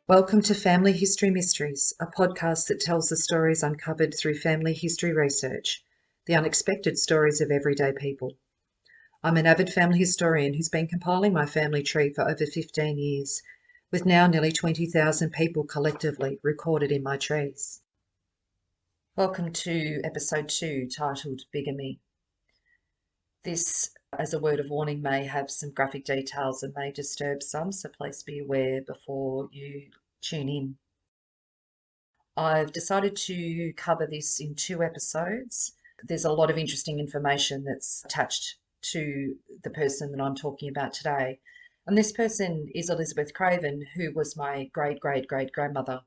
Welcome to Family History Mysteries, a podcast that tells the stories uncovered through family history research, the unexpected stories of everyday people. I'm an avid family historian who's been compiling my family tree for over 15 years, with now nearly 20,000 people collectively recorded in my trees. Welcome to episode 2, titled Bigamy. This, as a word of warning, may have some graphic details and may disturb some, so please be aware before you tune in. I've decided to cover this in 2 episodes. There's a lot of interesting information that's attached to the person that I'm talking about today. And this person is Elizabeth Craven, who was my great-great-great-grandmother.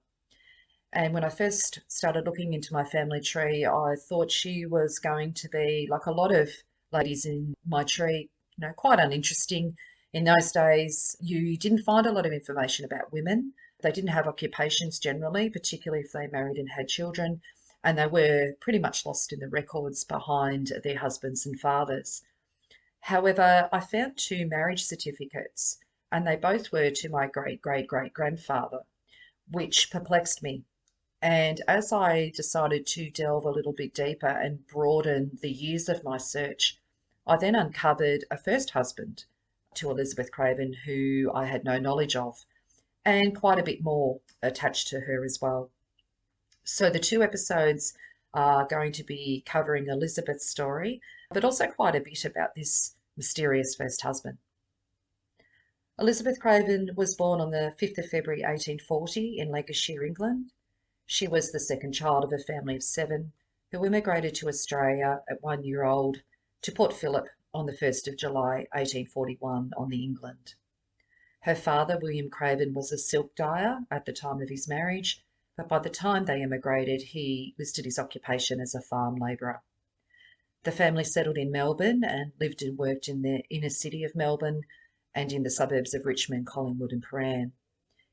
And when I first started looking into my family tree, I thought she was going to be, like a lot of ladies in my tree, quite uninteresting. In those days, you didn't find a lot of information about women. They didn't have occupations generally, particularly if they married and had children, and they were pretty much lost in the records behind their husbands and fathers. However, I found 2 marriage certificates, and they both were to my great-great-great-grandfather, which perplexed me. And as I decided to delve a little bit deeper and broaden the years of my search, I then uncovered a first husband to Elizabeth Craven who I had no knowledge of, and quite a bit more attached to her as well. So the 2 episodes are going to be covering Elizabeth's story, but also quite a bit about this mysterious first husband. Elizabeth Craven was born on the 5th of February 1840 in Lancashire, England. She was the second child of a family of 7 who immigrated to Australia at 1 year old to Port Phillip on the 1st of July 1841 on the England. Her father, William Craven, was a silk dyer at the time of his marriage, but by the time they immigrated, he listed his occupation as a farm labourer. The family settled in Melbourne and lived and worked in the inner city of Melbourne and in the suburbs of Richmond, Collingwood and Prahran.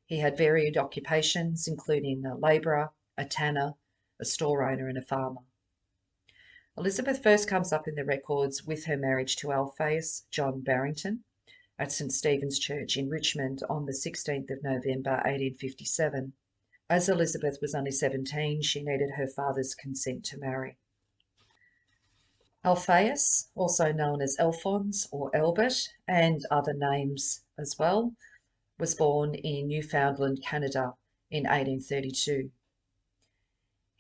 He had varied occupations, including a labourer, a tanner, a store owner and a farmer. Elizabeth first comes up in the records with her marriage to Alpheus John Barrington at St Stephen's Church in Richmond on the 16th of November 1857. As Elizabeth was only 17, she needed her father's consent to marry. Alpheus, also known as Alphonse or Albert, and other names as well, was born in Newfoundland, Canada in 1832.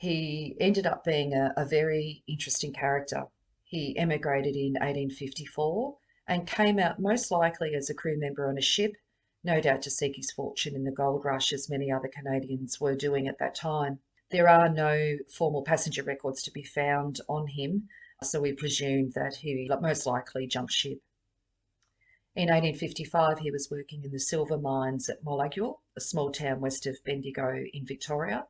He ended up being a very interesting character. He emigrated in 1854 and came out most likely as a crew member on a ship, no doubt to seek his fortune in the gold rush as many other Canadians were doing at that time. There are no formal passenger records to be found on him, so we presume that he most likely jumped ship. In 1855, he was working in the silver mines at Molagule, a small town west of Bendigo in Victoria.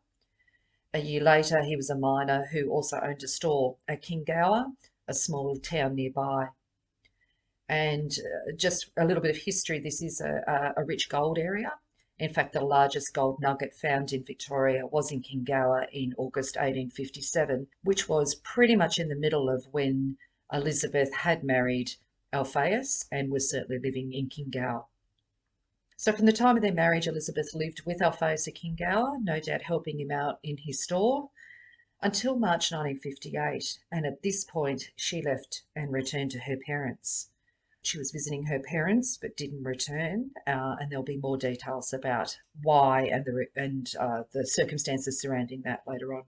A year later, he was a miner who also owned a store at Kingower, a small town nearby. And just a little bit of history, this is a rich gold area. In fact, the largest gold nugget found in Victoria was in Kingower in August 1857, which was pretty much in the middle of when Elizabeth had married Alpheus and was certainly living in Kingower. So from the time of their marriage, Elizabeth lived with Alpheus at Kingower, no doubt helping him out in his store, until March 1958, and at this point she left and returned to her parents. She was visiting her parents but didn't return, and there'll be more details about why and the circumstances surrounding that later on.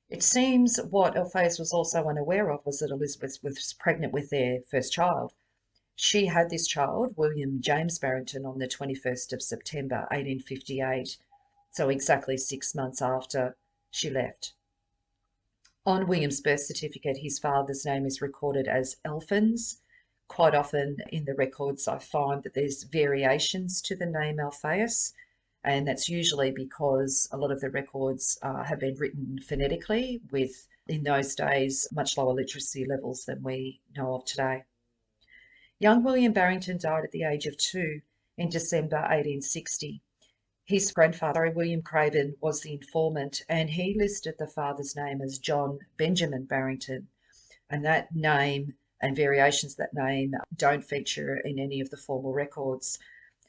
It seems what Alpheus was also unaware of was that Elizabeth was pregnant with their first child. She had this child, William James Barrington, on the 21st of September 1858, so exactly 6 months after she left. On William's birth certificate, his father's name is recorded as Alphonse. Quite often in the records I find that there's variations to the name Alpheus, and that's usually because a lot of the records have been written phonetically with, in those days, much lower literacy levels than we know of today. Young William Barrington died at the age of 2 in December 1860. His grandfather, William Craven, was the informant, and he listed the father's name as John Benjamin Barrington, and that name and variations of that name don't feature in any of the formal records.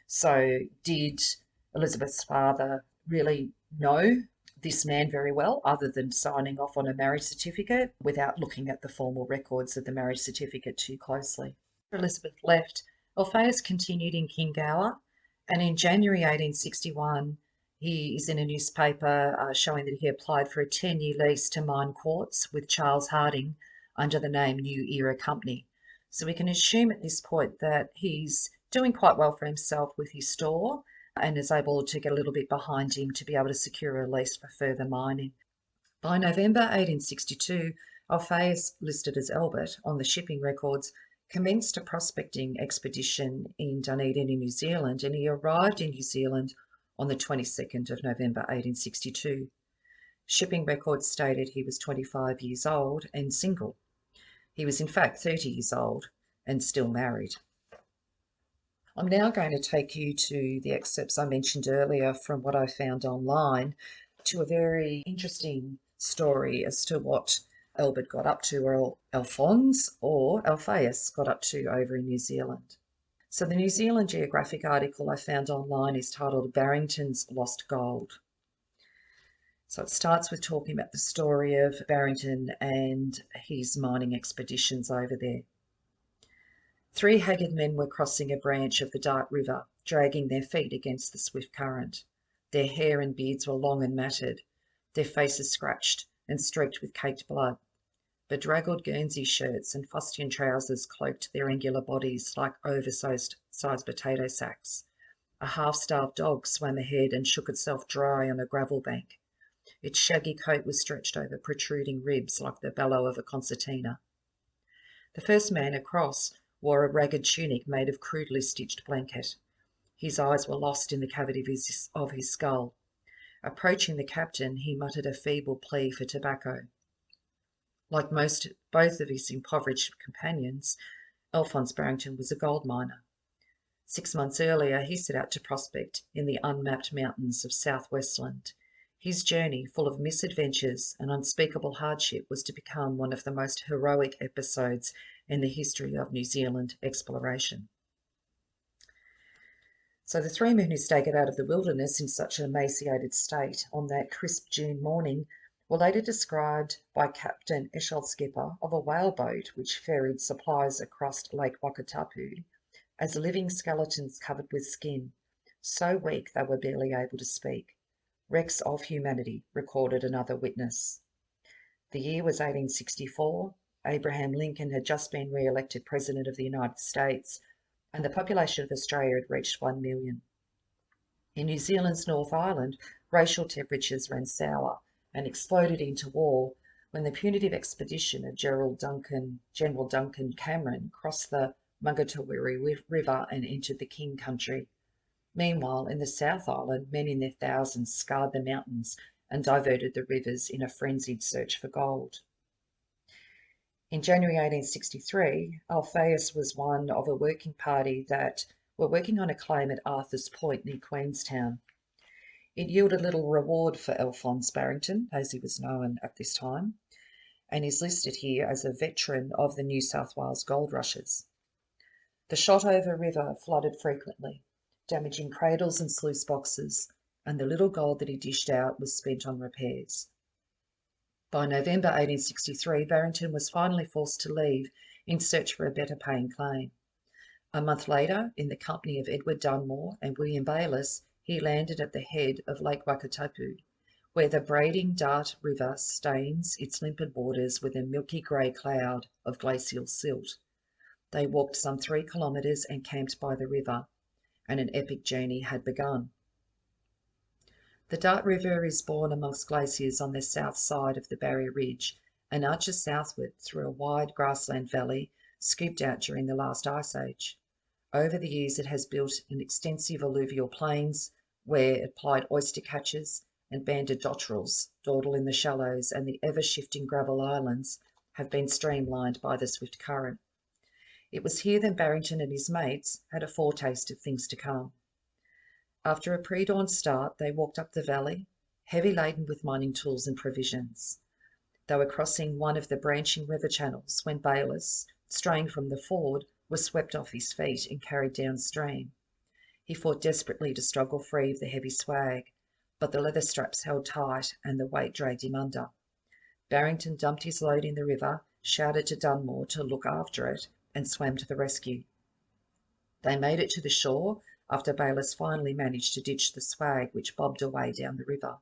So did Elizabeth's father really know this man very well, other than signing off on a marriage certificate without looking at the formal records of the marriage certificate too closely. Elizabeth left, Alpheus continued in Kingower, and in January 1861, he is in a newspaper showing that he applied for a 10-year lease to mine quartz with Charles Harding under the name New Era Company. So we can assume at this point that he's doing quite well for himself with his store and is able to get a little bit behind him to be able to secure a lease for further mining. By November 1862, Alpheus, listed as Albert on the shipping records, commenced a prospecting expedition in Dunedin in New Zealand, and he arrived in New Zealand on the 22nd of November 1862. Shipping records stated he was 25 years old and single. He was in fact 30 years old and still married. I'm now going to take you to the excerpts I mentioned earlier from what I found online, to a very interesting story as to what Albert got up to, or Alphonse or Alpheus got up to over in New Zealand. So the New Zealand Geographic article I found online is titled Barrington's Lost Gold. So it starts with talking about the story of Barrington and his mining expeditions over there. 3 haggard men were crossing a branch of the Dark River, dragging their feet against the swift current. Their hair and beards were long and matted, their faces scratched and streaked with caked blood. Bedraggled Guernsey shirts and fustian trousers cloaked their angular bodies like oversized potato sacks. A half-starved dog swam ahead and shook itself dry on a gravel bank. Its shaggy coat was stretched over protruding ribs like the bellow of a concertina. The first man across wore a ragged tunic made of crudely stitched blanket. His eyes were lost in the cavity of his skull. Approaching the captain, he muttered a feeble plea for tobacco. Like both of his impoverished companions, Alphonse Barrington was a gold miner. 6 months earlier, he set out to prospect in the unmapped mountains of southwestland. His journey, full of misadventures and unspeakable hardship, was to become one of the most heroic episodes in the history of New Zealand exploration. So the 3 men who staggered out of the wilderness in such an emaciated state on that crisp June morning were later described by Captain Eshel Skipper of a whaleboat which ferried supplies across Lake Wakatapu as living skeletons covered with skin, so weak they were barely able to speak. Wrecks of humanity, recorded another witness. The year was 1864. Abraham Lincoln had just been re-elected President of the United States, and the population of Australia had reached 1 million. In New Zealand's North Island, racial temperatures ran sour and exploded into war when the punitive expedition of General Duncan Cameron crossed the Mungatawiri River and entered the King Country. Meanwhile, in the South Island, men in their thousands scoured the mountains and diverted the rivers in a frenzied search for gold. In January 1863, Alpheus was one of a working party that were working on a claim at Arthur's Point near Queenstown. It yielded little reward for Alphonse Barrington, as he was known at this time, and is listed here as a veteran of the New South Wales gold rushes. The Shotover River flooded frequently, damaging cradles and sluice boxes, and the little gold that he dished out was spent on repairs. By November 1863, Barrington was finally forced to leave in search for a better paying claim. A month later, in the company of Edward Dunmore and William Bayliss, he landed at the head of Lake Wakatapu, where the braiding Dart River stains its limpid waters with a milky grey cloud of glacial silt. They walked some 3 kilometres and camped by the river, and an epic journey had begun. The Dart River is born amongst glaciers on the south side of the Barrier Ridge and arches southward through a wide grassland valley scooped out during the last ice age. Over the years, it has built an extensive alluvial plains where it plied oyster catchers and banded dotterels dawdle in the shallows, and the ever-shifting gravel islands have been streamlined by the swift current. It was here that Barrington and his mates had a foretaste of things to come. After a pre-dawn start, they walked up the valley, heavy laden with mining tools and provisions. They were crossing one of the branching river channels when Bayliss, straying from the ford, was swept off his feet and carried downstream. He fought desperately to struggle free of the heavy swag, but the leather straps held tight and the weight dragged him under. Barrington dumped his load in the river, shouted to Dunmore to look after it, and swam to the rescue. They made it to the shore after Bayliss finally managed to ditch the swag which bobbed away down the river.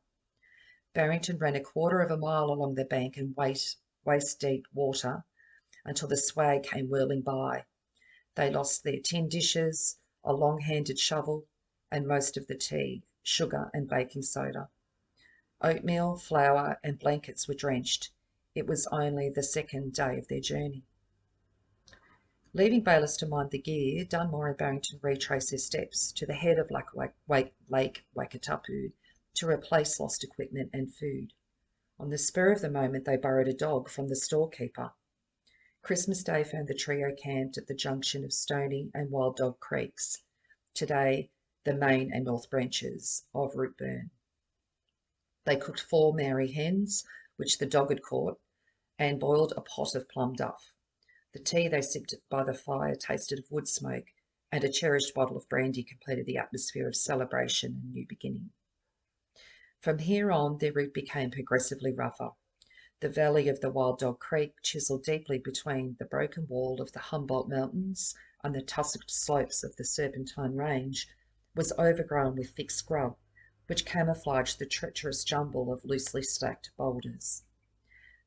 Barrington ran a quarter of a mile along the bank in waist-deep water until the swag came whirling by. They lost their tin dishes, a long-handed shovel, and most of the tea, sugar and baking soda. Oatmeal, flour and blankets were drenched. It was only the second day of their journey. Leaving Bayliss to mind the gear, Dunmore and Barrington retraced their steps to the head of Lake Wakatapu to replace lost equipment and food. On the spur of the moment, they borrowed a dog from the storekeeper. Christmas Day found the trio camped at the junction of Stony and Wild Dog Creeks, today the main and north branches of Root Burn. They cooked 4 Maori hens, which the dog had caught, and boiled a pot of plum duff. The tea they sipped by the fire tasted of wood smoke, and a cherished bottle of brandy completed the atmosphere of celebration and new beginning. From here on, their route became progressively rougher. The valley of the Wild Dog Creek chiselled deeply between the broken wall of the Humboldt Mountains and the tusked slopes of the Serpentine Range was overgrown with thick scrub, which camouflaged the treacherous jumble of loosely stacked boulders.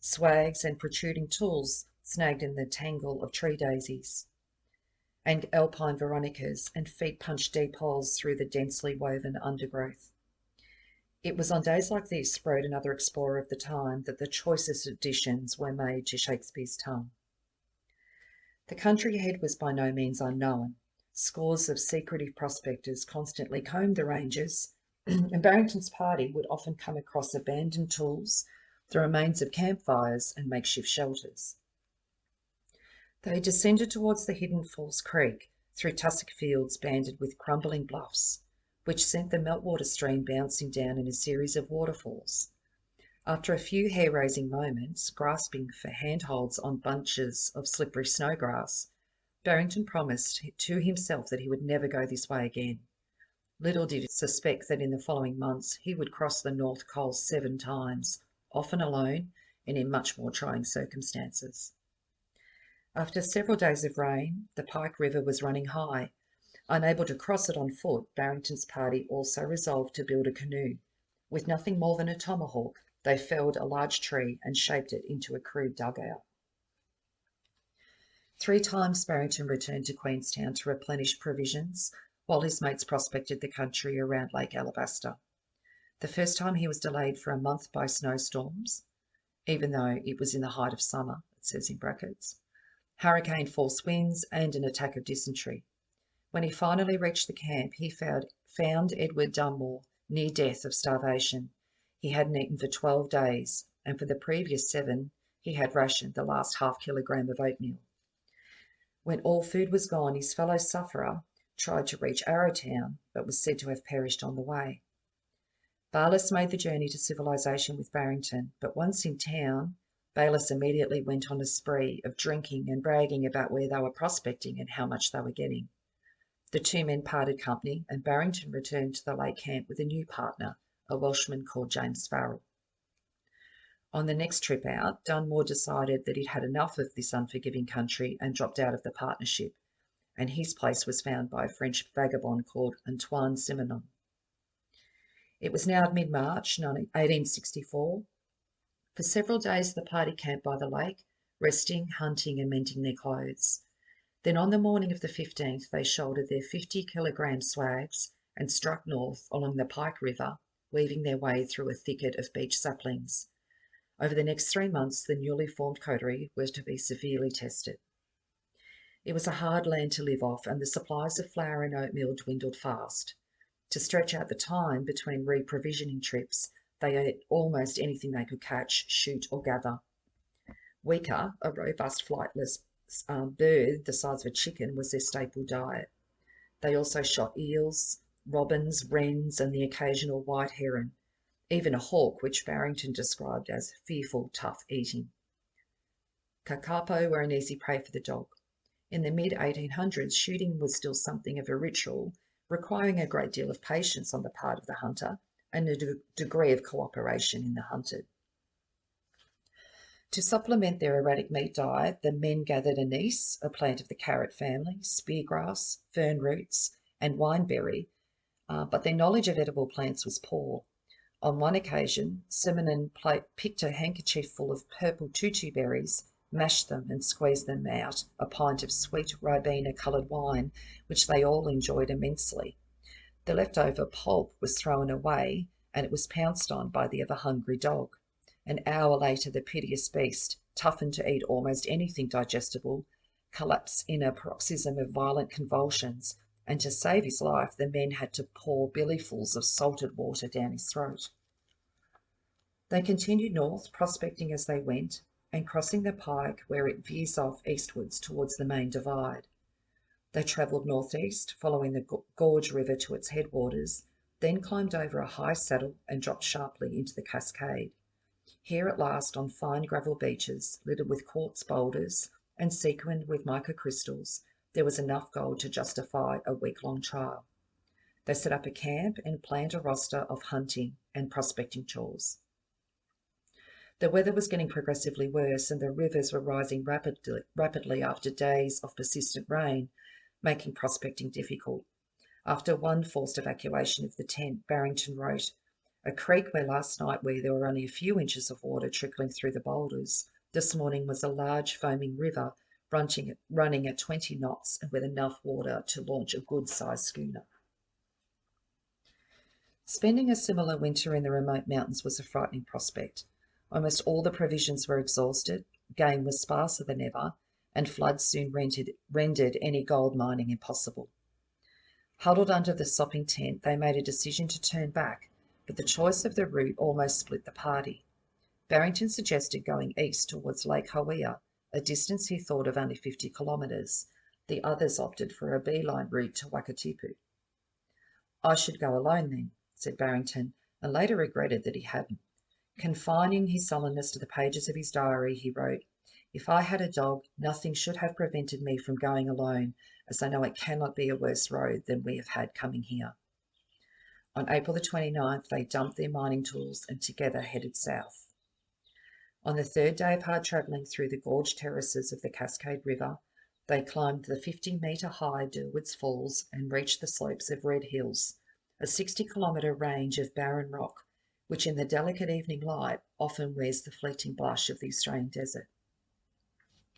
Swags and protruding tools snagged in the tangle of tree daisies and alpine veronicas, and feet punched deep holes through the densely woven undergrowth. It was on days like this, wrote another explorer of the time, that the choicest additions were made to Shakespeare's tongue. The country ahead was by no means unknown. Scores of secretive prospectors constantly combed the ranges, and Barrington's party would often come across abandoned tools, the remains of campfires, and makeshift shelters. They descended towards the hidden Falls Creek through tussock fields banded with crumbling bluffs, which sent the meltwater stream bouncing down in a series of waterfalls. After a few hair-raising moments, grasping for handholds on bunches of slippery snowgrass, Barrington promised to himself that he would never go this way again. Little did he suspect that in the following months he would cross the North Col 7 times, often alone and in much more trying circumstances. After several days of rain, the Pike River was running high. Unable to cross it on foot, Barrington's party also resolved to build a canoe. With nothing more than a tomahawk, they felled a large tree and shaped it into a crude dugout. 3 times Barrington returned to Queenstown to replenish provisions, while his mates prospected the country around Lake Alabasta. The first time he was delayed for a month by snowstorms, even though it was in the height of summer, it says in brackets, hurricane force winds, and an attack of dysentery. When he finally reached the camp, he found Edward Dunmore near death of starvation. He hadn't eaten for 12 days, and for the previous 7, he had rationed the last ½ kilogram of oatmeal. When all food was gone, his fellow sufferer tried to reach Arrowtown, but was said to have perished on the way. Bayliss made the journey to civilization with Barrington, but once in town, Bayliss immediately went on a spree of drinking and bragging about where they were prospecting and how much they were getting. The 2 men parted company, and Barrington returned to the lake camp with a new partner, a Welshman called James Farrell. On the next trip out, Dunmore decided that he'd had enough of this unforgiving country and dropped out of the partnership, and his place was found by a French vagabond called Antoine Simenon. It was now mid-March 1864. For several days the party camped by the lake, resting, hunting and mending their clothes. Then on the morning of the 15th they shouldered their 50-kilogram swags and struck north along the Pike River, weaving their way through a thicket of beech saplings. Over the next 3 months the newly formed coterie was to be severely tested. It was a hard land to live off, and the supplies of flour and oatmeal dwindled fast. To stretch out the time between reprovisioning trips, they ate almost anything they could catch, shoot or gather. Weaker, a robust flightless bird the size of a chicken was their staple diet. They also shot eels, robins, wrens and the occasional white heron, even a hawk which Barrington described as fearful tough eating. Kakapo were an easy prey for the dog. In the mid-1800s, shooting was still something of a ritual, requiring a great deal of patience on the part of the hunter and a degree of cooperation in the hunted. To supplement their erratic meat diet, the men gathered anise, a plant of the carrot family, speargrass, fern roots, and wineberry, but their knowledge of edible plants was poor. On one occasion, Simonin picked a handkerchief full of purple tutu berries, mashed them and squeezed them out a pint of sweet Ribena-coloured wine, which they all enjoyed immensely. The leftover pulp was thrown away, and it was pounced on by the ever-hungry dog. An hour later, the piteous beast, toughened to eat almost anything digestible, collapsed in a paroxysm of violent convulsions, and to save his life, the men had to pour billyfuls of salted water down his throat. They continued north, prospecting as they went, and crossing the pike where it veers off eastwards towards the main divide. They travelled northeast, following the Gorge River to its headwaters, then climbed over a high saddle and dropped sharply into the cascade. Here at last, on fine gravel beaches, littered with quartz boulders and sequined with mica crystals, there was enough gold to justify a week-long trial. They set up a camp and planned a roster of hunting and prospecting chores. The weather was getting progressively worse, and the rivers were rising rapidly after days of persistent rain, making prospecting difficult. After one forced evacuation of the tent, Barrington wrote, "A creek where last night there were only a few inches of water trickling through the boulders, this morning was a large foaming river running at 20 knots and with enough water to launch a good-sized schooner." Spending a similar winter in the remote mountains was a frightening prospect. Almost all the provisions were exhausted, game was sparser than ever, and floods soon rendered any gold mining impossible. Huddled under the sopping tent, they made a decision to turn back, but the choice of the route almost split the party. Barrington suggested going east towards Lake Hawea, a distance he thought of only 50 kilometres. The others opted for a beeline route to Wakatipu. "I should go alone then," said Barrington, and later regretted that he hadn't. Confining his sullenness to the pages of his diary, he wrote, "If I had a dog, nothing should have prevented me from going alone, as I know it cannot be a worse road than we have had coming here." On April the 29th, they dumped their mining tools and together headed south. On the third day of hard travelling through the gorge terraces of the Cascade River, they climbed the 50-metre-high Derwoods Falls and reached the slopes of Red Hills, a 60-kilometre range of barren rock, which in the delicate evening light often wears the fleeting blush of the Australian desert.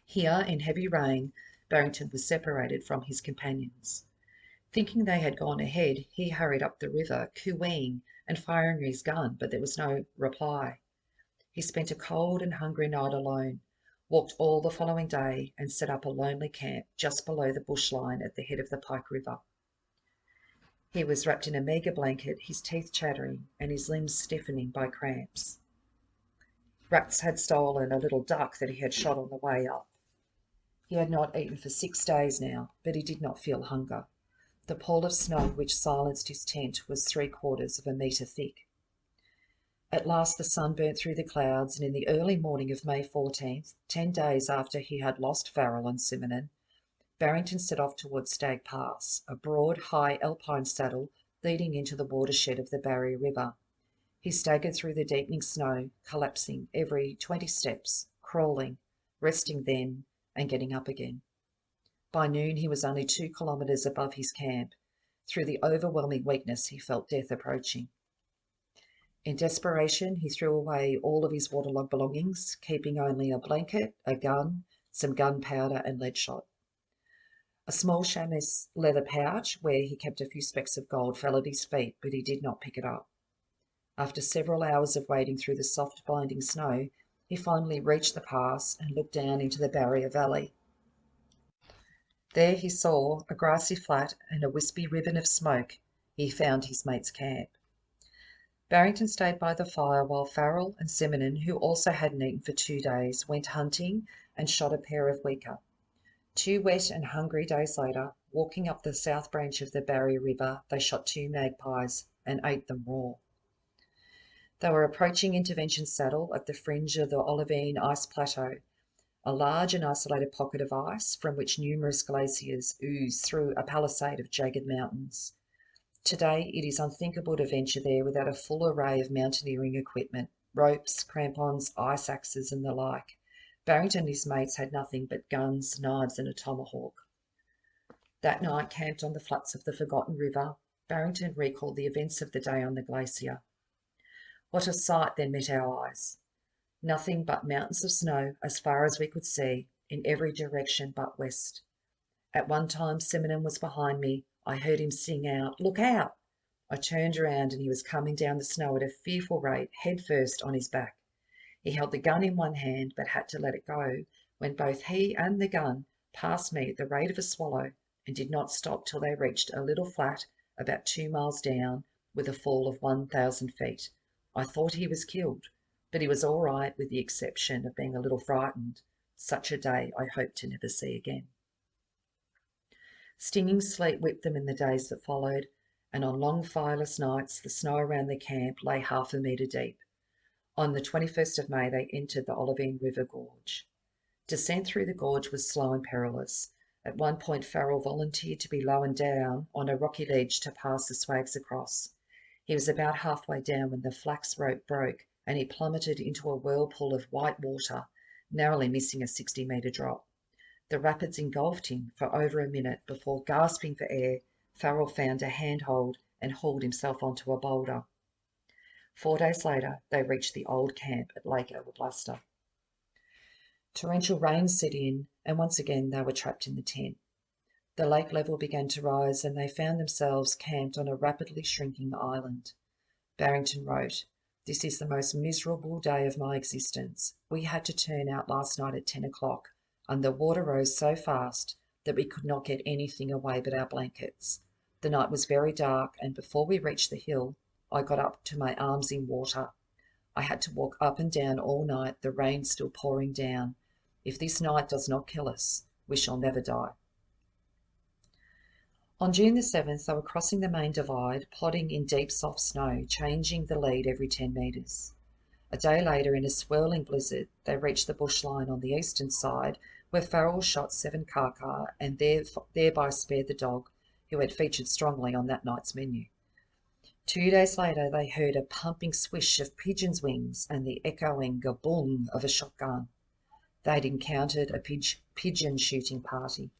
Here, in heavy rain, Barrington was separated from his companions. Thinking they had gone ahead, he hurried up the river, cooeing and firing his gun, but there was no reply. He spent a cold and hungry night alone, walked all the following day, and set up a lonely camp just below the bush line at the head of the Pike River. He was wrapped in a meagre blanket, his teeth chattering and his limbs stiffening by cramps. Rats had stolen a little duck that he had shot on the way up. He had not eaten for 6 days now, but he did not feel hunger. The pall of snow which silenced his tent was 3/4 of a metre thick. At last the sun burnt through the clouds, and in the early morning of May 14th, 10 days after he had lost Farrell and Simonin, Barrington set off towards Stag Pass, a broad, high alpine saddle leading into the watershed of the Barrier River. He staggered through the deepening snow, collapsing every 20 steps, crawling, resting then, and getting up again. By noon he was only 2 kilometres above his camp. Through the overwhelming weakness he felt death approaching. In desperation he threw away all of his waterlogged belongings, keeping only a blanket, a gun, some gunpowder and lead shot. A small chamois leather pouch, where he kept a few specks of gold, fell at his feet, but he did not pick it up. After several hours of wading through the soft, blinding snow, he finally reached the pass and looked down into the Barrier Valley. There he saw a grassy flat and a wispy ribbon of smoke. He found his mate's camp. Barrington stayed by the fire while Farrell and Simonin, who also hadn't eaten for 2 days, went hunting and shot a pair of weaker. 2 wet and hungry days later, walking up the south branch of the Barrier River, they shot 2 magpies and ate them raw. They were approaching Intervention Saddle at the fringe of the Olivine Ice Plateau, a large and isolated pocket of ice from which numerous glaciers ooze through a palisade of jagged mountains. Today, it is unthinkable to venture there without a full array of mountaineering equipment, ropes, crampons, ice axes, and the like. Barrington and his mates had nothing but guns, knives, and a tomahawk. That night, camped on the flats of the Forgotten River, Barrington recalled the events of the day on the glacier. What a sight then met our eyes! Nothing but mountains of snow as far as we could see, in every direction but west. At one time, Simonon was behind me. I heard him sing out, "Look out!" I turned around and he was coming down the snow at a fearful rate, head first on his back. He held the gun in one hand but had to let it go when both he and the gun passed me at the rate of a swallow and did not stop till they reached a little flat about 2 miles down with a fall of 1,000 feet. I thought he was killed, but he was all right with the exception of being a little frightened. Such a day I hope to never see again. Stinging sleet whipped them in the days that followed, and on long fireless nights the snow around the camp lay half a metre deep. On the 21st of May they entered the Olivine River Gorge. Descent through the gorge was slow and perilous. At one point Farrell volunteered to be lowered down on a rocky ledge to pass the swags across. He was about halfway down when the flax rope broke and he plummeted into a whirlpool of white water, narrowly missing a 60-metre drop. The rapids engulfed him for over a minute before, gasping for air, Farrell found a handhold and hauled himself onto a boulder. 4 days later, they reached the old camp at Lake Alblaster. Torrential rain set in, and once again they were trapped in the tent. The lake level began to rise, and they found themselves camped on a rapidly shrinking island. Barrington wrote, "This is the most miserable day of my existence. We had to turn out last night at 10 o'clock, and the water rose so fast that we could not get anything away but our blankets. The night was very dark, and before we reached the hill, I got up to my arms in water. I had to walk up and down all night, the rain still pouring down. If this night does not kill us, we shall never die." On June the 7th, they were crossing the main divide, plodding in deep soft snow, changing the lead every 10 metres. A day later, in a swirling blizzard, they reached the bush line on the eastern side, where Farrell shot 7 kaka and thereby spared the dog, who had featured strongly on that night's menu. 2 days later, they heard a pumping swish of pigeons' wings and the echoing gaboom of a shotgun. They'd encountered a pigeon shooting party.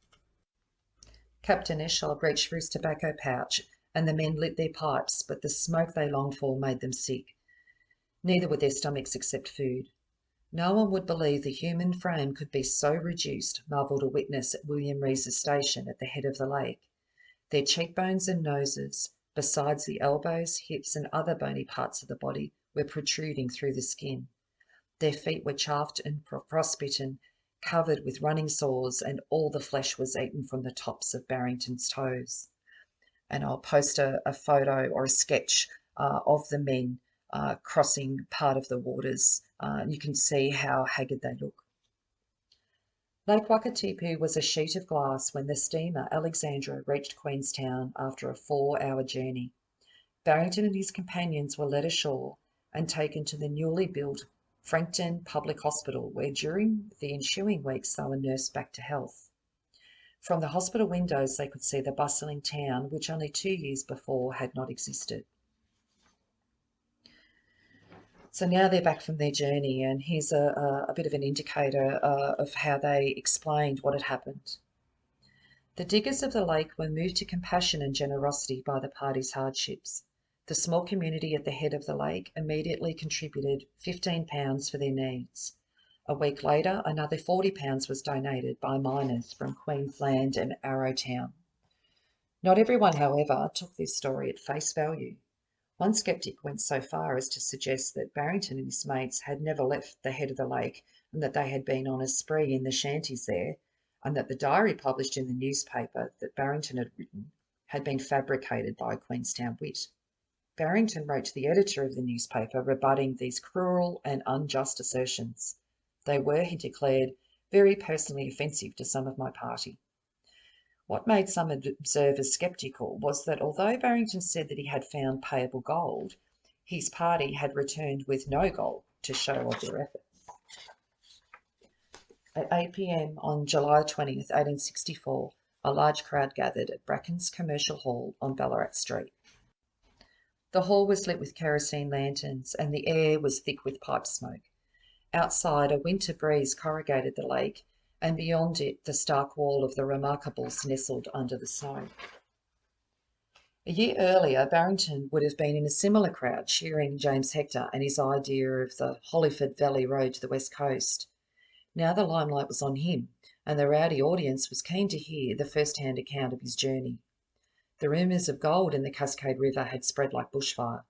Captain Eshard reached for his tobacco pouch, and the men lit their pipes, but the smoke they longed for made them sick. Neither would their stomachs accept food. No one would believe the human frame could be so reduced, marvelled a witness at William Rees's station at the head of the lake. Their cheekbones and noses, besides the elbows, hips, and other bony parts of the body, were protruding through the skin. Their feet were chafed and frostbitten, covered with running sores, and all the flesh was eaten from the tops of Barrington's toes. And I'll post a photo or a sketch of the men crossing part of the waters. You can see how haggard they look. Lake Wakatipu was a sheet of glass when the steamer Alexandra reached Queenstown after a 4-hour journey. Barrington and his companions were led ashore and taken to the newly built Frankton Public Hospital, where during the ensuing weeks they were nursed back to health. From the hospital windows they could see the bustling town, which only 2 years before had not existed. So now they're back from their journey, and here's a bit of an indicator of how they explained what had happened. The diggers of the lake were moved to compassion and generosity by the party's hardships. The small community at the head of the lake immediately contributed £15 for their needs. A week later, another £40 was donated by miners from Queensland and Arrowtown. Not everyone, however, took this story at face value. One sceptic went so far as to suggest that Barrington and his mates had never left the head of the lake and that they had been on a spree in the shanties there, and that the diary published in the newspaper that Barrington had written had been fabricated by a Queenstown wit. Barrington wrote to the editor of the newspaper rebutting these cruel and unjust assertions. They were, he declared, very personally offensive to some of my party. What made some observers sceptical was that although Barrington said that he had found payable gold, his party had returned with no gold to show of their efforts. At 8 p.m. on July 20th, 1864, a large crowd gathered at Bracken's Commercial Hall on Ballarat Street. The hall was lit with kerosene lanterns, and the air was thick with pipe smoke. Outside, a winter breeze corrugated the lake, and beyond it, the stark wall of the Remarkables nestled under the snow. A year earlier, Barrington would have been in a similar crowd cheering James Hector and his idea of the Hollyford Valley Road to the west coast. Now the limelight was on him, and the rowdy audience was keen to hear the first-hand account of his journey. The rumours of gold in the Cascade River had spread like bushfire.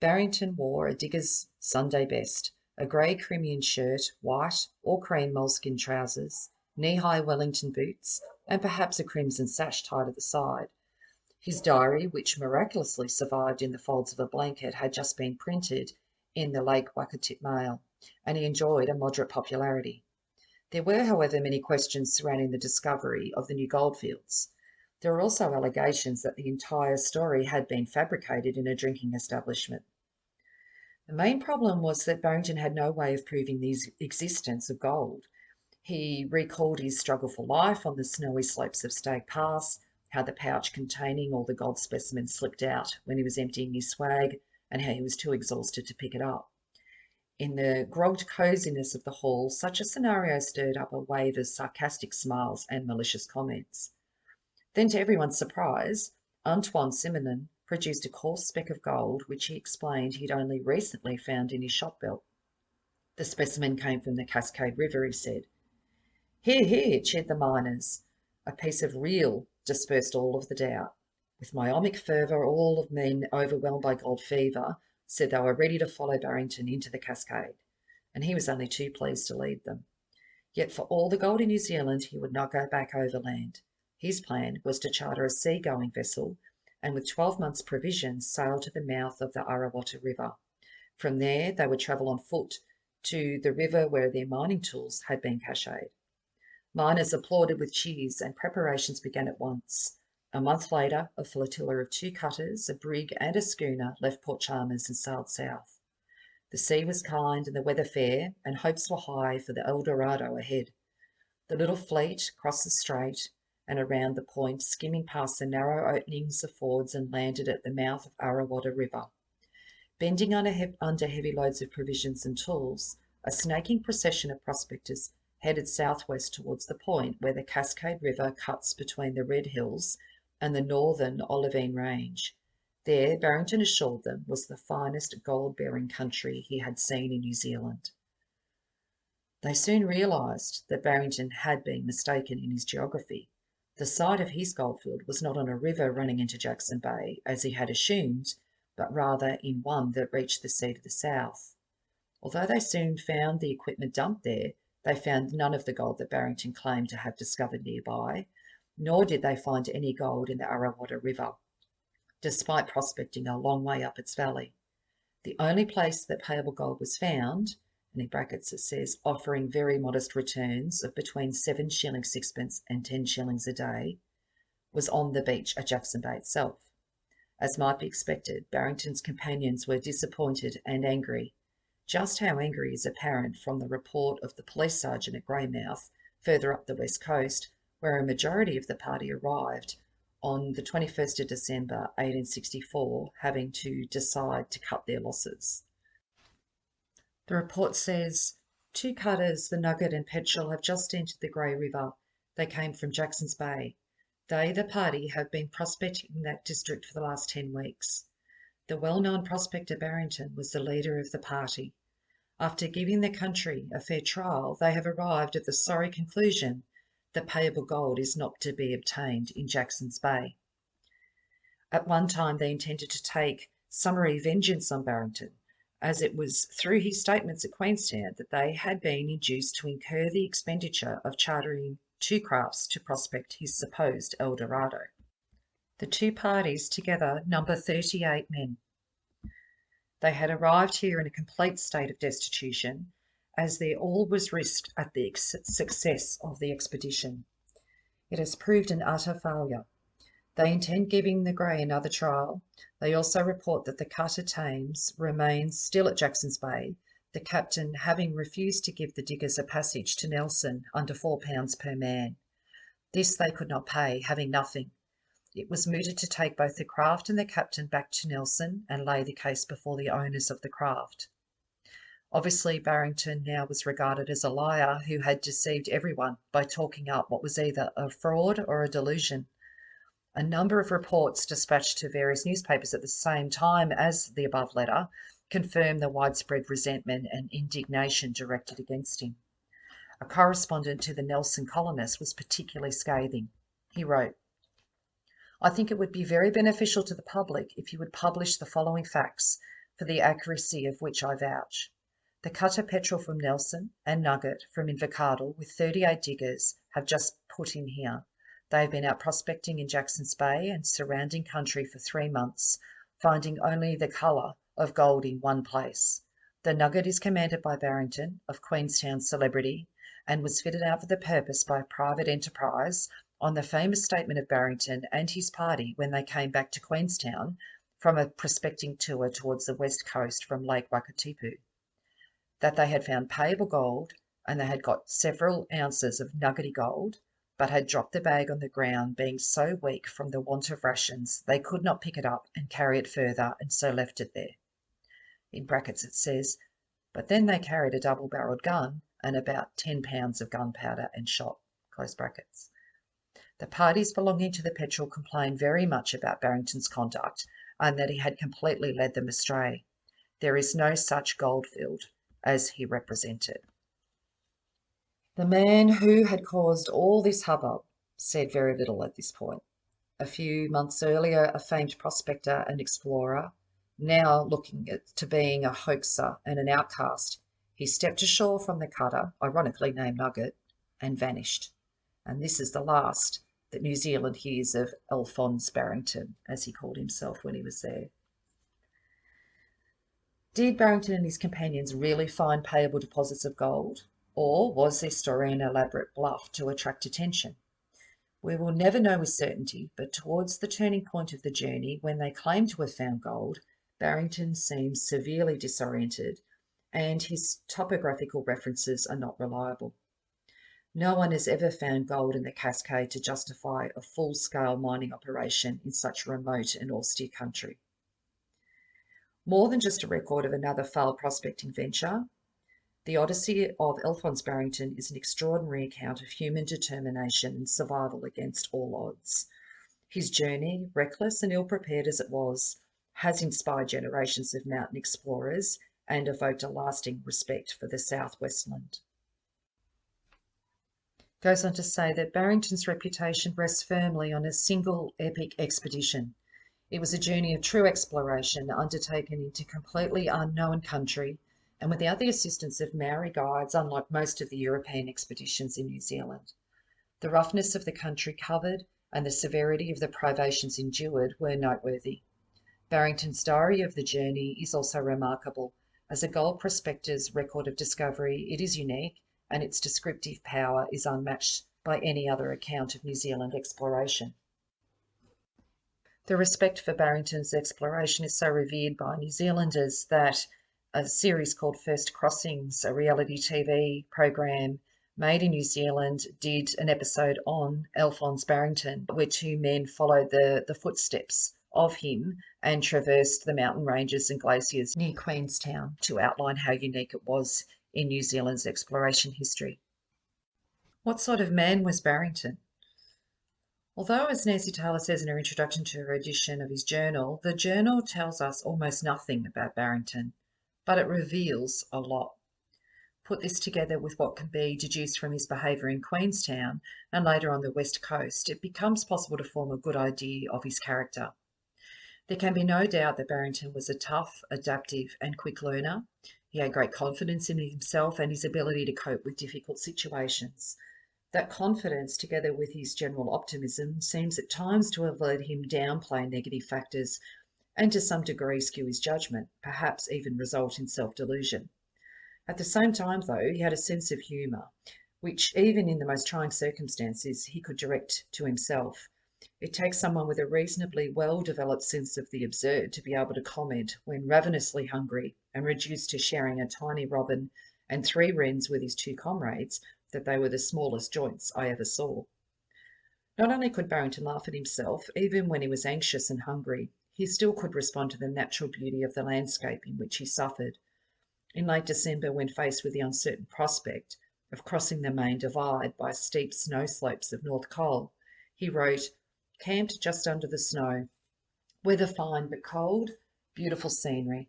Barrington wore a digger's Sunday best, a grey Crimean shirt, white or cream moleskin trousers, knee-high Wellington boots, and perhaps a crimson sash tied at the side. His diary, which miraculously survived in the folds of a blanket, had just been printed in the Lake Wakatip Mail, and he enjoyed a moderate popularity. There were, however, many questions surrounding the discovery of the new goldfields. There were also allegations that the entire story had been fabricated in a drinking establishment. The main problem was that Barrington had no way of proving the existence of gold. He recalled his struggle for life on the snowy slopes of Stag Pass, how the pouch containing all the gold specimens slipped out when he was emptying his swag, and how he was too exhausted to pick it up. In the grogged coziness of the hall, such a scenario stirred up a wave of sarcastic smiles and malicious comments. Then, to everyone's surprise, Antoine Simonin produced a coarse speck of gold, which he explained he'd only recently found in his shop belt. The specimen came from the Cascade River, he said. "Hear, hear," cheered the miners. A piece of real dispersed all of the doubt. With myomic fervour, all of men overwhelmed by gold fever said they were ready to follow Barrington into the Cascade, and he was only too pleased to lead them. Yet for all the gold in New Zealand, he would not go back overland. His plan was to charter a sea-going vessel and with 12 months' provisions sail to the mouth of the Arawata River. From there, they would travel on foot to the river where their mining tools had been cached. Miners applauded with cheers, and preparations began at once. A month later, a flotilla of 2 cutters, a brig and a schooner left Port Chalmers and sailed south. The sea was kind and the weather fair, and hopes were high for the El Dorado ahead. The little fleet crossed the strait and around the point, skimming past the narrow openings of fords, and landed at the mouth of Arawata River. Bending under heavy loads of provisions and tools, a snaking procession of prospectors headed southwest towards the point where the Cascade River cuts between the Red Hills and the northern Olivine Range. There, Barrington assured them, was the finest gold-bearing country he had seen in New Zealand. They soon realised that Barrington had been mistaken in his geography. The site of his goldfield was not on a river running into Jackson Bay, as he had assumed, but rather in one that reached the sea to the south. Although they soon found the equipment dumped there, they found none of the gold that Barrington claimed to have discovered nearby, nor did they find any gold in the Arawata River, despite prospecting a long way up its valley. The only place that payable gold was found, and in brackets it says offering very modest returns of between 7 shillings 6pence and 10 shillings a day, was on the beach at Jackson Bay itself. As might be expected, Barrington's companions were disappointed and angry. Just how angry is apparent from the report of the police sergeant at Greymouth, further up the west coast, where a majority of the party arrived on the 21st of December 1864, having to decide to cut their losses. The report says, 2 cutters, the Nugget and Petrel, have just entered the Grey River. They came from Jackson's Bay. They, the party, have been prospecting that district for the last 10 weeks. The well-known prospector Barrington was the leader of the party. After giving the country a fair trial, they have arrived at the sorry conclusion that payable gold is not to be obtained in Jackson's Bay. At one time, they intended to take summary vengeance on Barrington, as it was through his statements at Queenstown that they had been induced to incur the expenditure of chartering 2 crafts to prospect his supposed El Dorado. The 2 parties together number 38 men. They had arrived here in a complete state of destitution, as their all was risked at the success of the expedition. It has proved an utter failure. They intend giving the Grey another trial. They also report that the cutter Thames remains still at Jackson's Bay, the captain having refused to give the diggers a passage to Nelson under £4 per man. This they could not pay, having nothing. It was mooted to take both the craft and the captain back to Nelson and lay the case before the owners of the craft. Obviously, Barrington now was regarded as a liar who had deceived everyone by talking up what was either a fraud or a delusion. A number of reports dispatched to various newspapers at the same time as the above letter confirmed the widespread resentment and indignation directed against him. A correspondent to the Nelson colonist was particularly scathing. He wrote, "I think it would be very beneficial to the public if you would publish the following facts, for the accuracy of which I vouch. The cutter Petrel from Nelson and Nugget from Invercargill with 38 diggers have just put in here. They have been out prospecting in Jackson's Bay and surrounding country for 3 months, finding only the colour of gold in one place. The Nugget is commanded by Barrington, of Queenstown's celebrity, and was fitted out for the purpose by a private enterprise on the famous statement of Barrington and his party when they came back to Queenstown from a prospecting tour towards the west coast from Lake Wakatipu. That they had found payable gold, and they had got several ounces of nuggety gold, but had dropped the bag on the ground, being so weak from the want of rations they could not pick it up and carry it further, and so left it there." In brackets it says, "But then they carried a double-barrelled gun and about 10 pounds of gunpowder and shot." Close brackets. The parties belonging to the Petrel complained very much about Barrington's conduct and that he had completely led them astray. There is no such goldfield as he represented. The man who had caused all this hubbub said very little at this point. A few months earlier, a famed prospector and explorer, now looking to being a hoaxer and an outcast, he stepped ashore from the cutter, ironically named Nugget, and vanished. And this is the last that New Zealand hears of Alphonse Barrington, as he called himself when he was there. Did Barrington and his companions really find payable deposits of gold, or was their story an elaborate bluff to attract attention? We will never know with certainty, but towards the turning point of the journey, when they claimed to have found gold, Barrington seems severely disoriented, and his topographical references are not reliable. No one has ever found gold in the Cascade to justify a full-scale mining operation in such remote and austere country. More than just a record of another failed prospecting venture, the Odyssey of Alphonse Barrington is an extraordinary account of human determination and survival against all odds. His journey, reckless and ill-prepared as it was, has inspired generations of mountain explorers and evoked a lasting respect for the Southwestland. Goes on to say that Barrington's reputation rests firmly on a single epic expedition. It was a journey of true exploration undertaken into completely unknown country and without the assistance of Maori guides, unlike most of the European expeditions in New Zealand. The roughness of the country covered and the severity of the privations endured were noteworthy. Barrington's diary of the journey is also remarkable. As a gold prospector's record of discovery, it is unique, and its descriptive power is unmatched by any other account of New Zealand exploration. The respect for Barrington's exploration is so revered by New Zealanders that a series called First Crossings, a reality TV program made in New Zealand, did an episode on Alphonse Barrington, where 2 men followed the footsteps of him and traversed the mountain ranges and glaciers near Queenstown to outline how unique it was in New Zealand's exploration history. What sort of man was Barrington? Although, as Nancy Taylor says in her introduction to her edition of his journal, the journal tells us almost nothing about Barrington, but it reveals a lot. Put this together with what can be deduced from his behaviour in Queenstown and later on the West Coast, it becomes possible to form a good idea of his character. There can be no doubt that Barrington was a tough, adaptive and quick learner. He had great confidence in himself and his ability to cope with difficult situations. That confidence, together with his general optimism, seems at times to have led him downplay negative factors and to some degree skew his judgment, perhaps even result in self-delusion. At the same time, though, he had a sense of humour, which even in the most trying circumstances he could direct to himself. It takes someone with a reasonably well-developed sense of the absurd to be able to comment when ravenously hungry and reduced to sharing a tiny robin and 3 wrens with his 2 comrades that they were the smallest joints I ever saw. Not only could Barrington laugh at himself, even when he was anxious and hungry, he still could respond to the natural beauty of the landscape in which he suffered. In late December, when faced with the uncertain prospect of crossing the main divide by steep snow slopes of North Col, he wrote, "Camped just under the snow. Weather fine but cold. Beautiful scenery.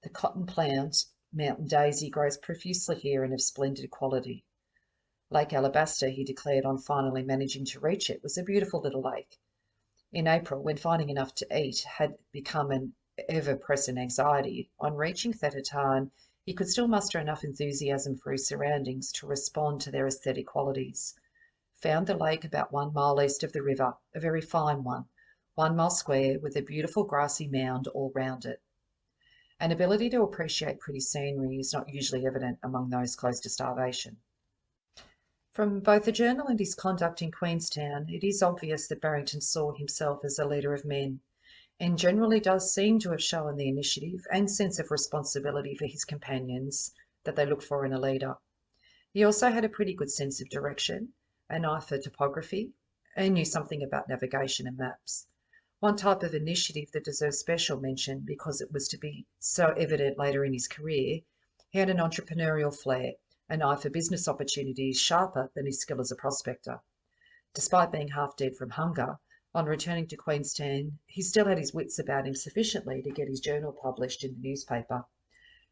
The cotton plant, mountain daisy, grows profusely here and of splendid quality." Lake Alabaster, he declared on finally managing to reach it, was a beautiful little lake. In April, when finding enough to eat had become an ever-present anxiety, on reaching Thetatane, he could still muster enough enthusiasm for his surroundings to respond to their aesthetic qualities. Found the lake about 1 mile east of the river, a very fine one, 1 mile square, with a beautiful grassy mound all round it. An ability to appreciate pretty scenery is not usually evident among those close to starvation. From both the journal and his conduct in Queenstown, it is obvious that Barrington saw himself as a leader of men, and generally does seem to have shown the initiative and sense of responsibility for his companions that they look for in a leader. He also had a pretty good sense of direction, an eye for topography, and knew something about navigation and maps. One type of initiative that deserves special mention because it was to be so evident later in his career, he had an entrepreneurial flair, an eye for business opportunities sharper than his skill as a prospector. Despite being half dead from hunger, on returning to Queenstown, he still had his wits about him sufficiently to get his journal published in the newspaper.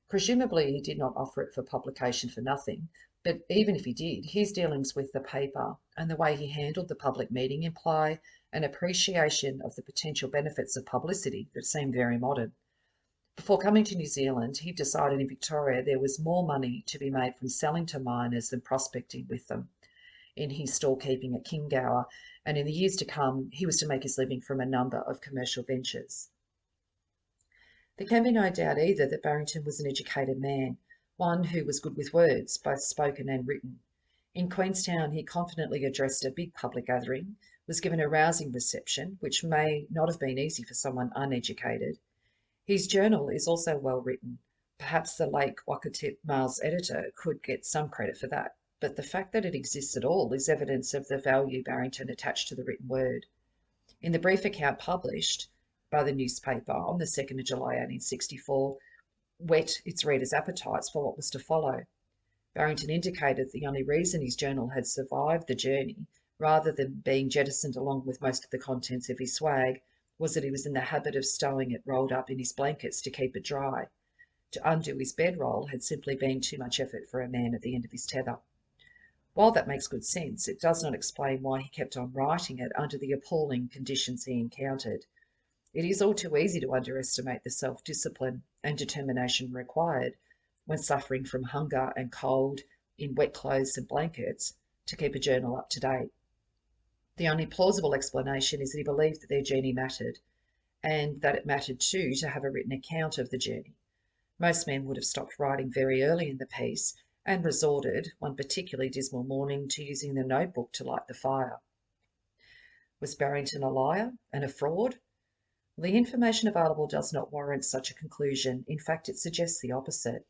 Presumably he did not offer it for publication for nothing, but even if he did, his dealings with the paper and the way he handled the public meeting imply an appreciation of the potential benefits of publicity that seem very modern. Before coming to New Zealand, he decided in Victoria there was more money to be made from selling to miners than prospecting with them in his storekeeping at Kingower, and in the years to come, he was to make his living from a number of commercial ventures. There can be no doubt either that Barrington was an educated man, one who was good with words, both spoken and written. In Queenstown, he confidently addressed a big public gathering, was given a rousing reception, which may not have been easy for someone uneducated. His journal is also well written. Perhaps the Lake Wakatit Mail's editor could get some credit for that, but the fact that it exists at all is evidence of the value Barrington attached to the written word. In the brief account published by the newspaper on the 2nd of July 1864, whet its readers' appetites for what was to follow. Barrington indicated the only reason his journal had survived the journey, rather than being jettisoned along with most of the contents of his swag, was that he was in the habit of stowing it rolled up in his blankets to keep it dry. To undo his bedroll had simply been too much effort for a man at the end of his tether. While that makes good sense, it does not explain why he kept on writing it under the appalling conditions he encountered. It is all too easy to underestimate the self-discipline and determination required when suffering from hunger and cold, in wet clothes and blankets, to keep a journal up to date. The only plausible explanation is that he believed that their journey mattered, and that it mattered too to have a written account of the journey. Most men would have stopped writing very early in the piece and resorted, one particularly dismal morning, to using the notebook to light the fire. Was Barrington a liar and a fraud? The information available does not warrant such a conclusion. In fact, it suggests the opposite.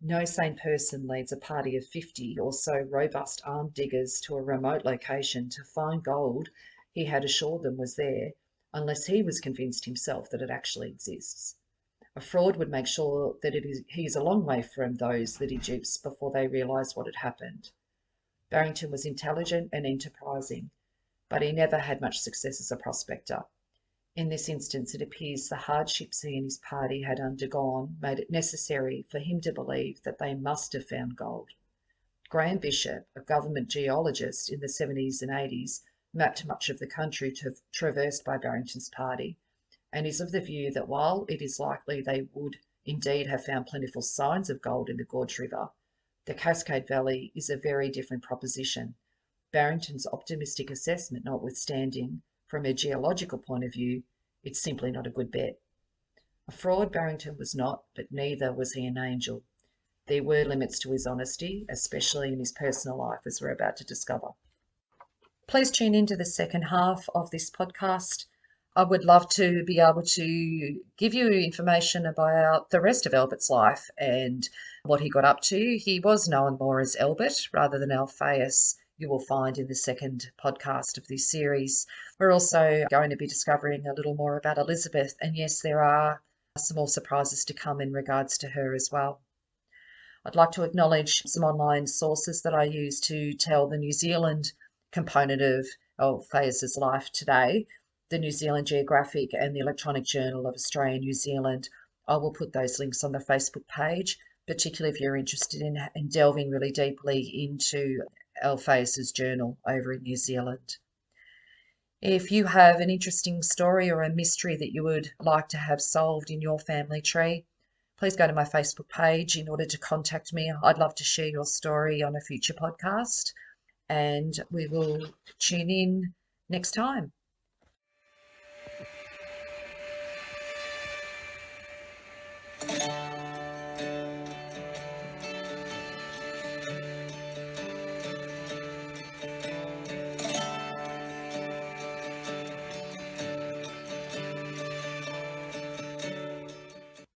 No sane person leads a party of 50 or so robust armed diggers to a remote location to find gold he had assured them was there, unless he was convinced himself that it actually exists. A fraud would make sure that he is a long way from those that he dupes before they realise what had happened. Barrington was intelligent and enterprising, but he never had much success as a prospector. In this instance, it appears the hardships he and his party had undergone made it necessary for him to believe that they must have found gold. Graham Bishop, a government geologist in the 70s and 80s, mapped much of the country traversed by Barrington's party, and is of the view that while it is likely they would indeed have found plentiful signs of gold in the Gorge River, the Cascade Valley is a very different proposition. Barrington's optimistic assessment notwithstanding, from a geological point of view, it's simply not a good bet. A fraud Barrington was not, but neither was he an angel. There were limits to his honesty, especially in his personal life, as we're about to discover. Please tune into the second half of this podcast. I would love to be able to give you information about the rest of Albert's life and what he got up to. He was known more as Albert rather than Alphaeus you will find in the second podcast of this series. We're also going to be discovering a little more about Elizabeth, and yes, there are some more surprises to come in regards to her as well. I'd like to acknowledge some online sources that I use to tell the New Zealand component of Alphaeus's life today, the New Zealand Geographic and the Electronic Journal of Australia and New Zealand. I will put those links on the Facebook page, particularly if you're interested in delving really deeply into Alphaeus's journal over in New Zealand. If you have an interesting story or a mystery that you would like to have solved in your family tree, please go to my Facebook page in order to contact me. I'd love to share your story on a future podcast, and we will tune in next time.